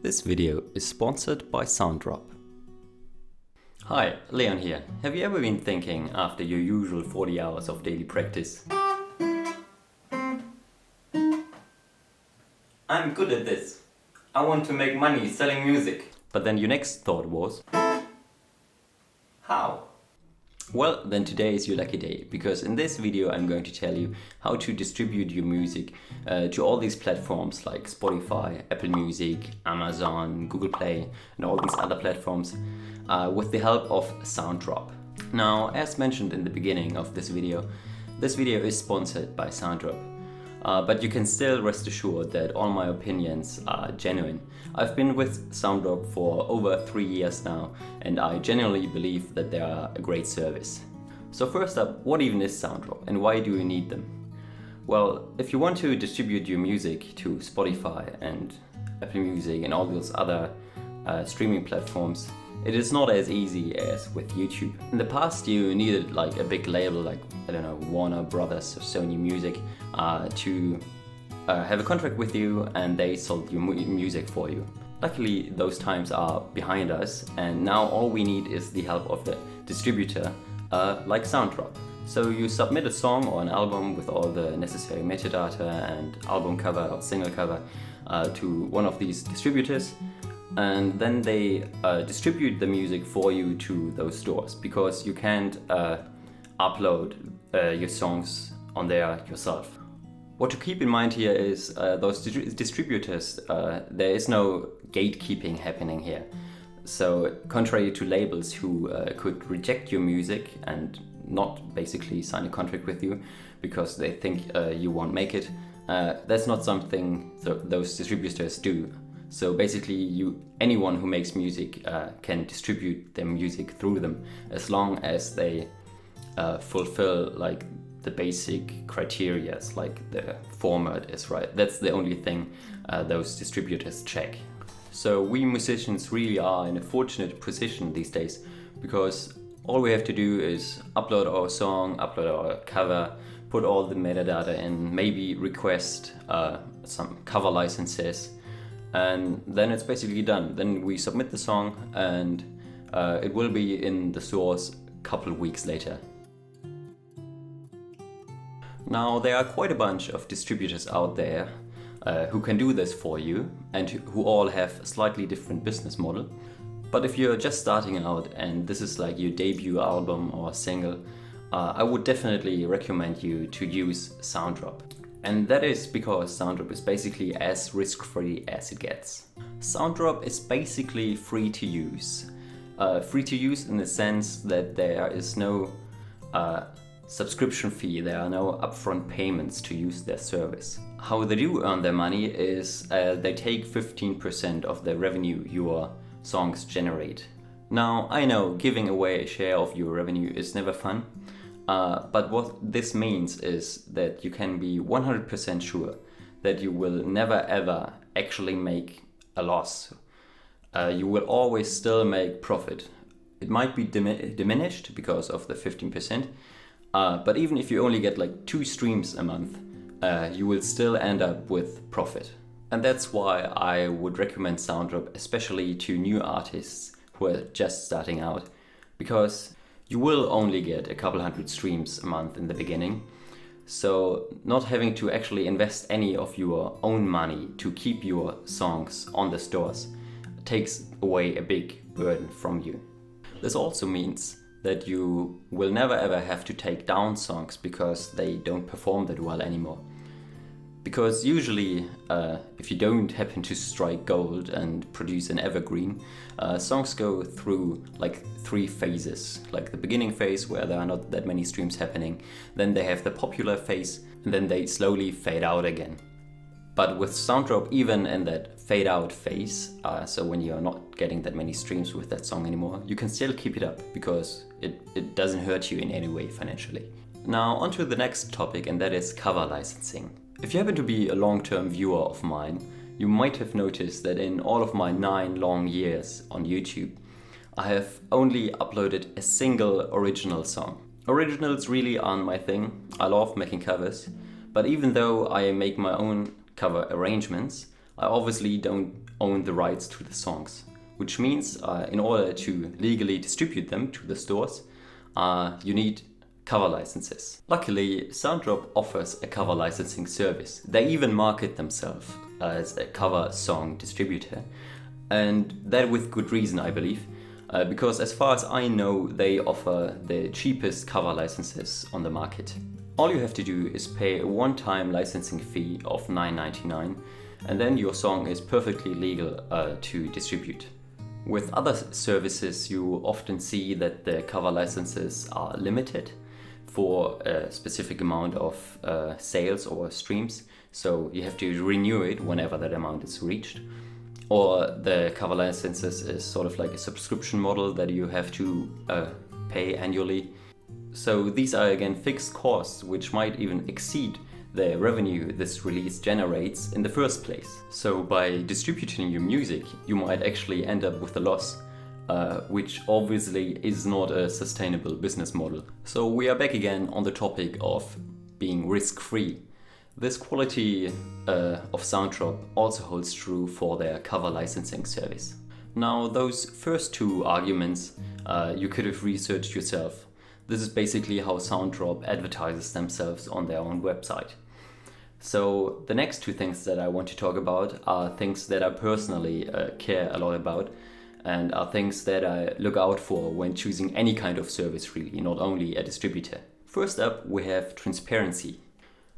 This video is sponsored by Sounddrop. Hi, Leon here. Have you ever been thinking after your usual 40 hours of daily practice? I'm good at this. I want to make money selling music. But then your next thought was, how? Well, then today is your lucky day, because in this video I'm going to tell you how to distribute your music to all these platforms like Spotify, Apple Music, Amazon, Google Play and all these other platforms with the help of Sounddrop. Now, as mentioned in the beginning of this video is sponsored by Sounddrop. But you can still rest assured that all my opinions are genuine. I've been with Sounddrop for over 3 years now, and I genuinely believe that they are a great service. So first up, what even is Sounddrop and why do you need them? Well, if you want to distribute your music to Spotify and Apple Music and all those other streaming platforms, it is not as easy as with YouTube. In the past, you needed like a big label like, I don't know, Warner Brothers or Sony Music to have a contract with you, and they sold your music for you. Luckily, those times are behind us, and now all we need is the help of the distributor like Sounddrop. So you submit a song or an album with all the necessary metadata and album cover or single cover to one of these distributors, and then they distribute the music for you to those stores, because you can't upload your songs on there yourself. What to keep in mind here is those distributors, there is no gatekeeping happening here. So contrary to labels who could reject your music and not basically sign a contract with you because they think you won't make it, that's not something those distributors do. So basically anyone who makes music can distribute their music through them as long as they fulfill like the basic criteria, like the format is right. That's the only thing those distributors check. So we musicians really are in a fortunate position these days, because all we have to do is upload our song, upload our cover, put all the metadata in, maybe request some cover licenses, and then it's basically done. Then we submit the song and it will be in the stores a couple of weeks later. Now, there are quite a bunch of distributors out there who can do this for you and who all have a slightly different business model. But if you're just starting out and this is like your debut album or single, I would definitely recommend you to use Sounddrop. And that is because Sounddrop is basically as risk-free as it gets. Sounddrop is basically free to use. Free to use in the sense that there is no subscription fee, there are no upfront payments to use their service. How they do earn their money is they take 15% of the revenue your songs generate. Now, I know giving away a share of your revenue is never fun, but what this means is that you can be 100% sure that you will never ever actually make a loss. You will always still make profit. It might be diminished because of the 15%, but even if you only get like 2 streams a month, you will still end up with profit. And that's why I would recommend Sounddrop, especially to new artists who are just starting out, because you will only get a couple hundred streams a month in the beginning. So not having to actually invest any of your own money to keep your songs on the stores takes away a big burden from you. This also means that you will never ever have to take down songs because they don't perform that well anymore. Because usually, if you don't happen to strike gold and produce an evergreen, songs go through like 3 phases. Like the beginning phase where there are not that many streams happening, then they have the popular phase, and then they slowly fade out again. But with Sounddrop, even in that fade out phase, so when you're not getting that many streams with that song anymore, you can still keep it up because it doesn't hurt you in any way financially. Now on to the next topic, and that is cover licensing. If you happen to be a long-term viewer of mine, you might have noticed that in all of my 9 long years on YouTube, I have only uploaded a single original song. Originals really aren't my thing. I love making covers, but even though I make my own cover arrangements, I obviously don't own the rights to the songs, which means in order to legally distribute them to the stores, you need cover licenses. Luckily, Sounddrop offers a cover licensing service. They even market themselves as a cover song distributor, and that with good reason, I believe, because as far as I know, they offer the cheapest cover licenses on the market. All you have to do is pay a one-time licensing fee of $9.99, and then your song is perfectly legal to distribute. With other services, you often see that the cover licenses are limited for a specific amount of sales or streams, so you have to renew it whenever that amount is reached. Or the cover licenses is sort of like a subscription model that you have to pay annually. So these are again fixed costs which might even exceed the revenue this release generates in the first place. So by distributing your music, you might actually end up with a loss, which obviously is not a sustainable business model. So we are back again on the topic of being risk-free. This quality of Sounddrop also holds true for their cover licensing service. Now, those first two arguments you could have researched yourself. This is basically how Sounddrop advertises themselves on their own website. So the next two things that I want to talk about are things that I personally care a lot about, and are things that I look out for when choosing any kind of service, really, not only a distributor. First up, we have transparency.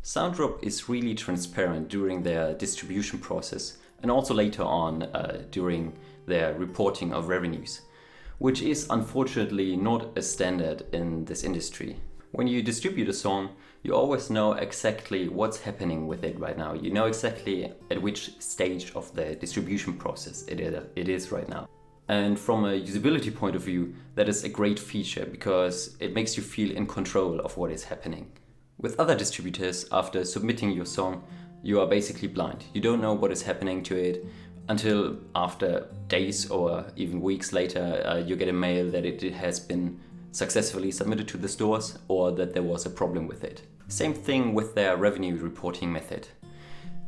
Sounddrop is really transparent during their distribution process and also later on during their reporting of revenues, which is unfortunately not a standard in this industry. When you distribute a song, you always know exactly what's happening with it right now. You know exactly at which stage of the distribution process it is right now. And from a usability point of view, that is a great feature because it makes you feel in control of what is happening. With other distributors, after submitting your song, you are basically blind. You don't know what is happening to it until after days or even weeks later, you get a mail that it has been successfully submitted to the stores or that there was a problem with it. Same thing with their revenue reporting method.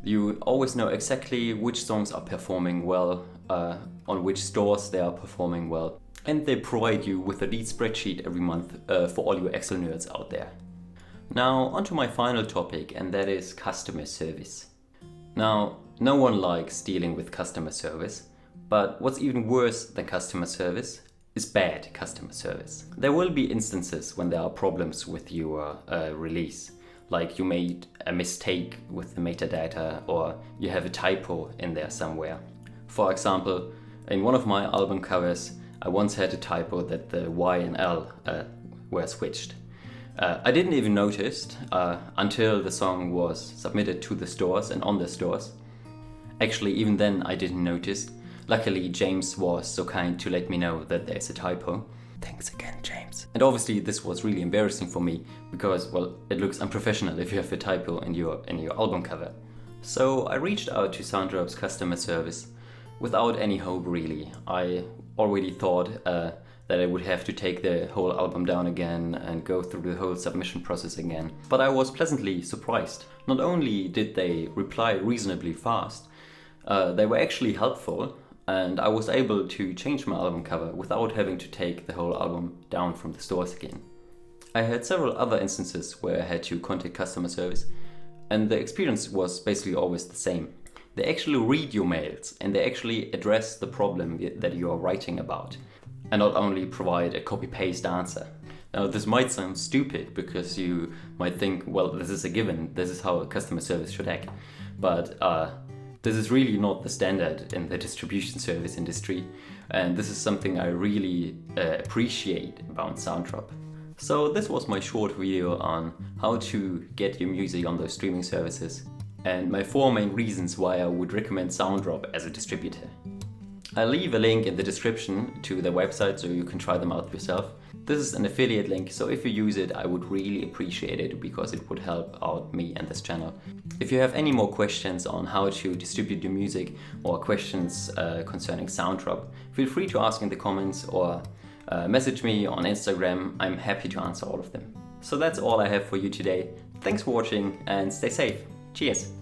You always know exactly which songs are performing well, on which stores they are performing well, and they provide you with a lead spreadsheet every month for all your Excel nerds out there. Now, onto my final topic, and that is customer service. Now, no one likes dealing with customer service, but what's even worse than customer service is bad customer service. There will be instances when there are problems with your release, like you made a mistake with the metadata or you have a typo in there somewhere. For example, in one of my album covers, I once had a typo that the Y and L were switched. I didn't even notice until the song was submitted to the stores and on the stores. Actually, even then I didn't notice. Luckily, James was so kind to let me know that there's a typo. Thanks again, James. And obviously this was really embarrassing for me because, well, it looks unprofessional if you have a typo in your album cover. So I reached out to Sounddrop's customer service without any hope, really. I already thought that I would have to take the whole album down again and go through the whole submission process again. But I was pleasantly surprised. Not only did they reply reasonably fast, they were actually helpful, and I was able to change my album cover without having to take the whole album down from the stores again. I had several other instances where I had to contact customer service, and the experience was basically always the same. They actually read your mails and they actually address the problem that you are writing about, and not only provide a copy-paste answer. Now, this might sound stupid because you might think, well, this is a given, this is how a customer service should act. But this is really not the standard in the distribution service industry, and this is something I really appreciate about Sounddrop. So this was my short video on how to get your music on those streaming services, and my 4 main reasons why I would recommend Sounddrop as a distributor. I'll leave a link in the description to their website so you can try them out yourself. This is an affiliate link, so if you use it, I would really appreciate it because it would help out me and this channel. If you have any more questions on how to distribute your music or questions concerning Sounddrop, feel free to ask in the comments or message me on Instagram. I'm happy to answer all of them. So that's all I have for you today. Thanks for watching and stay safe. Cheers!